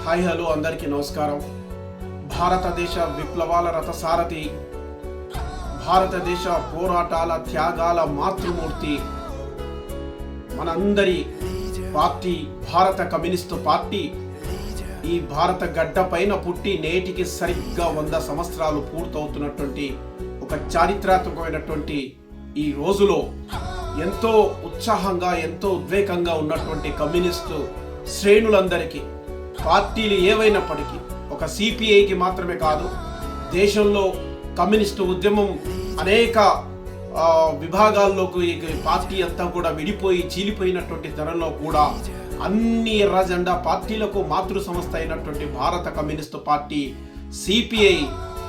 Hi hello అందరికీ నమస్కారం. భారతదేశ విప్లవాల రథసారథి, భారతదేశ పోరాటాల త్యాగాల మాతృమూర్తి, మనందరి పార్టీ భారత కమ్యూనిస్టు పార్టీ ఈ భారత గడ్డ పైన పుట్టి నేటికి సరిగ్గా 100 సంవత్సరాలు పూర్తవుతున్నటువంటి ఒక చారిత్రాత్మకమైనటువంటి ఈ రోజులో ఎంతో ఉత్సాహంగా, ఎంతో ఉద్వేగంగా ఉన్నటువంటి కమ్యూనిస్టు శ్రేణులందరికీ, పార్టీలు ఏవైనప్పటికీ, ఒక సిపిఐకి మాత్రమే కాదు, దేశంలో కమ్యూనిస్టు ఉద్యమం అనేక విభాగాల్లోకి పార్టీ అంతా కూడా విడిపోయి చీలిపోయినటువంటి తరంలో కూడా అన్ని ఎర్ర జెండా పార్టీలకు మాతృ సంస్థ అయినటువంటి భారత కమ్యూనిస్టు పార్టీ సిపిఐ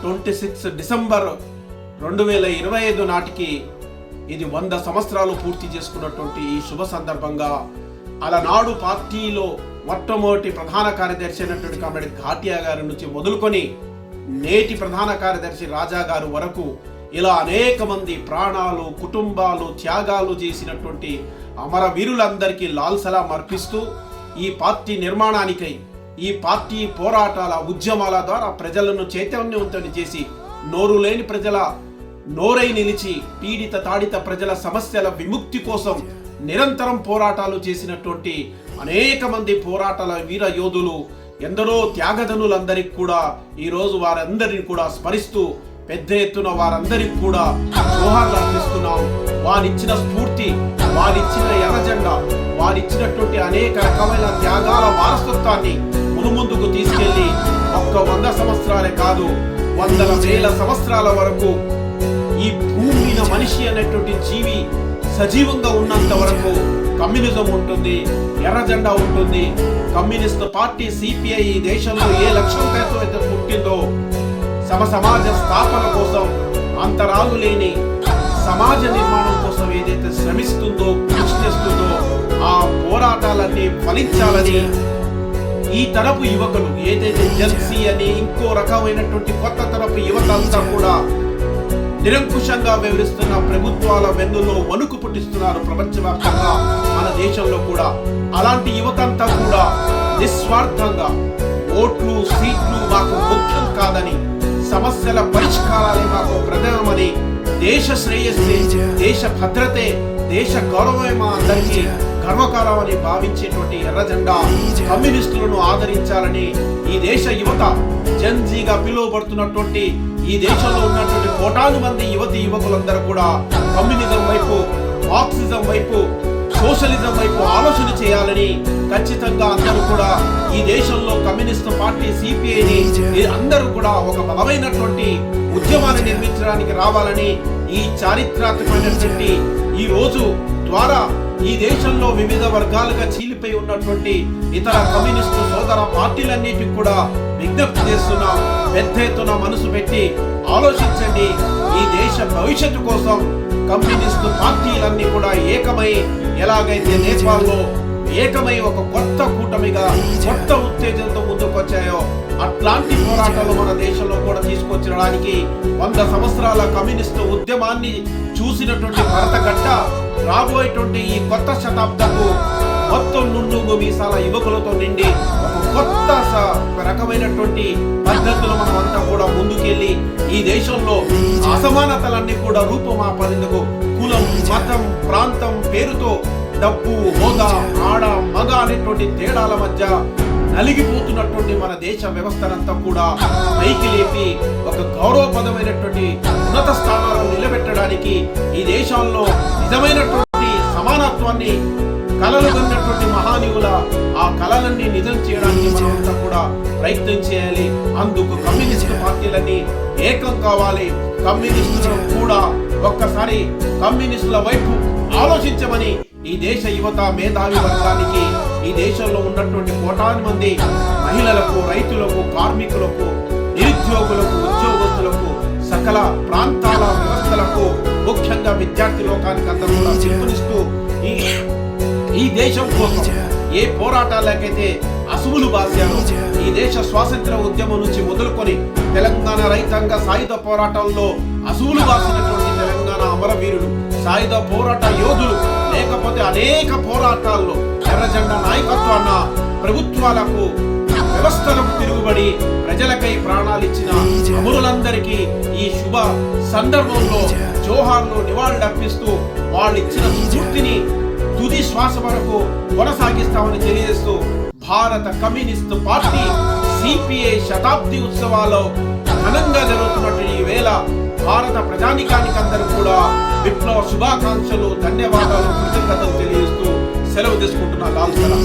26 డిసెంబర్ 2025 నాటికి ఇది 100 సంవత్సరాలు పూర్తి చేసుకున్నటువంటి ఈ శుభ సందర్భంగా అలనాడు పార్టీలో మొట్టమొదటి ప్రధాన కార్యదర్శి అయినటువంటి కామ్రేడ్ ఘాటియా గారి నుంచి మొదలుకొని నేటి ప్రధాన కార్యదర్శి రాజా గారు వరకు ఇలా అనేక మంది ప్రాణాలు, కుటుంబాలు, త్యాగాలు చేసినటువంటి అమరవీరులందరికీ లాల్ సలాం అర్పిస్తూ ఈ పార్టీ నిర్మాణానికై, ఈ పార్టీ పోరాటాల ఉద్యమాల ద్వారా ప్రజలను చైతన్యవంతం చేసి నోరు లేని ప్రజల నోరై నిలిచి పీడిత తాడిత ప్రజల సమస్యల విముక్తి కోసం నిరంతరం పోరాటాలు చేసినటువంటి అనేక మంది పోరాటాల వీర యోధులు, ఎందరో త్యాగధనులందరికీ కూడా ఈరోజు వారందరిని కూడా స్మరిస్తూ పెద్ద ఎత్తున వారందరికీ కూడా జోహార్లు అర్పిస్తున్నాం. వారిచ్చిన స్ఫూర్తి, వారిచ్చిన ఎర్రజెండా, వారిచ్చినటువంటి అనేక రకమైన త్యాగాల వారసత్వాన్ని మునుముందుకు తీసుకెళ్లి ఒక్క 100 సంవత్సరాలే కాదు, వందల వేల సంవత్సరాల వరకు ఈ భూమి మీద మనిషి అనేటువంటి జీవి సజీవంగా ఉన్నంత వరకు కమ్యూనిజం ఉంటుంది, ఎర్రజెండా ఉంటుంది. కమ్యూనిస్ట్ పార్టీ సిపిఐ ఈ దేశంలో ఏ లక్ష్యంతో అయితే పుట్టిందో, సమాజ స్థాపన కోసం, అంతరాలు లేని సమాజ నిర్మాణం కోసం ఏదైతే శ్రమిస్తుందో, కృషి చేస్తుందో, ఆ పోరాటాలన్నీ ఫలించాలని ఈ తరపు యువకులు, ఏదైతే జెన్సీ అని ఇంకో రకమైనటువంటి కొత్త తరపు యువత అంతా కూడా నిరంకుశంగా వ్యవహరిస్తున్న ప్రభుత్వాల వెన్నులో వణుకు పుట్టిస్తున్నారు ప్రపంచవ్యాప్తంగా, మన దేశంలో కూడా. అలాంటి యువతంతా కూడా నిస్వార్థంగా ఓట్లు, సీట్లు మాకు ముఖ్యం కాదని, సమస్యల పరిష్కారాలే మాకు ప్రధానమని, దేశ శ్రేయస్సే, దేశ భద్రతే, దేశ గౌరవమే మా అందరికీ గర్వకారమని భావించేటువంటి ఎర్రజెండా కమ్యూనిస్టులను ఆదరించాలని ఈ దేశ యువత, జెన్జీగా పిలువబడుతున్నటువంటి ఈ దేశంలో ఉన్నటువంటి కోటాను మంది యువకులందరూ కూడా కమ్యూనిజం వైపు, మార్క్సిజం వైపు, సోషలిజం వైపు ఆలోచన చేయాలని, ఖచ్చితంగా అందరూ కూడా ఈ దేశంలో కమ్యూనిస్ట్ పార్టీ సిపిఐని అందరూ కూడా ఒక బలమైనటువంటి ఉద్యమాన్ని నిర్మించడానికి రావాలని ఈ చారిత్రాత్మకమైనటువంటి ఈ రోజు ద్వారా ఈ దేశంలో వివిధ వర్గాలుగా చీలిపోయి ఉన్నటువంటి ఇతర కమ్యూనిస్టు సోదర పార్టీలన్నిటికీ కూడా విజ్ఞప్తి చేస్తున్నాం. పెద్ద ఎత్తున మనసు పెట్టి ఆలోచించండి. ఈ దేశ భవిష్యత్తు కోసం కమ్యూనిస్టు పార్టీలన్నీ కూడా ఏకమై, ఎలాగైతే నేపాల్లో ఏకమై ఒక కొత్త కూటమిగా కొత్త ఉత్తేజంతో ముందుకొచ్చాయో, అట్లాంటి పోరాటాలు మన దేశంలో కూడా తీసుకొచ్చడానికి 100 సంవత్సరాల కమ్యూనిస్టు ఉద్యమాన్ని చూసినటువంటి భరతగడ్డ రాబోయేటువంటి ఈ కొత్త శతాబ్దపు మొత్తం నుండు మీసాల యువకులతో నిండి ఒక కొత్త రకమైనటువంటి పద్ధతులు మనం అంతా కూడా ముందుకెళ్ళి ఈ దేశంలో అసమానతలన్నీ కూడా రూపుమాపేందుకు కులం, మతం, ప్రాంతం పేరుతో డబ్బు, హోదా, ఆడ, మగ అనేటువంటి తేడాల మధ్య నలిగిపోతున్నటువంటి మన దేశ వ్యవస్థనంతా కూడా పైకి లేపి ఒక గౌరవపదమైనటువంటి ఉన్నత స్థానాలను నిలబెట్టడానికి, ఈ దేశంలో నిజమైనటువంటి సమానత్వాన్ని కలలు కన్నటువంటి మహానీయుల ఆ కళలన్నీ నిజం చేయడానికి మనమంతా కూడా ప్రయత్నం చేయాలి. అందుకు కమ్యూనిస్టు పార్టీలన్నీ ఏకం కావాలి. కమ్యూనిస్టులను కూడా ఒక్కసారి కమ్యూనిస్టుల వైపు ఆలోచించమని ఈ దేశ యువత మేధావి వర్గానికి, ఈ దేశంలో ఉన్నటువంటి కోటాను మంది మహిళలకు, రైతులకు, కార్మికులకు, నిరుద్యోగులకు, ఉద్యోగస్తులకు, సకల ప్రాంతాల వ్యవస్థలకు, ముఖ్యంగా విద్యార్థి లోకానికి అందరూ కూడా పిలుపునిస్తూ ఈ దేశం కోసం ఏ పోరాటాలకైతే అసువులు బాసారో, ఈ దేశ స్వాతంత్ర ఉద్యమం నుంచి మొదలుకొని తెలంగాణ రైతాంగ సాయుధ పోరాటంలో అసువులు బాసినటువంటి తెలంగాణ అమరవీరులు, సాయుధ పోరాట యోధులు, లేకపోతే అనేక పోరాటాల్లో ఎర్రజెండా నాయకత్వాన్న ప్రభుత్వాలకు వ్యవస్థలకు తిరుగుబడి ప్రజలకై ప్రాణాలిచ్చిన అమరులందరికీ ఈ శుభ సందర్భంలో జోహార్లు నివాళులర్పిస్తూ వాళ్ళిచ్చిన స్ఫూర్తిని తుది శ్వాస వరకు కొనసాగిస్తామని తెలియజేస్తూ భారత కమ్యూనిస్టు పార్టీ సిపిఐ శతాబ్ది ఉత్సవాల్లో ఘనంగా జరుగుతున్నట్టు ఈ వేళ భారత ప్రజానికానికి అందరూ కూడా విప్లవ శుభాకాంక్షలు, ధన్యవాదాలు, కృతజ్ఞతలు తెలియజేస్తూ సెలవు తీసుకుంటున్న లాల్ సలాం.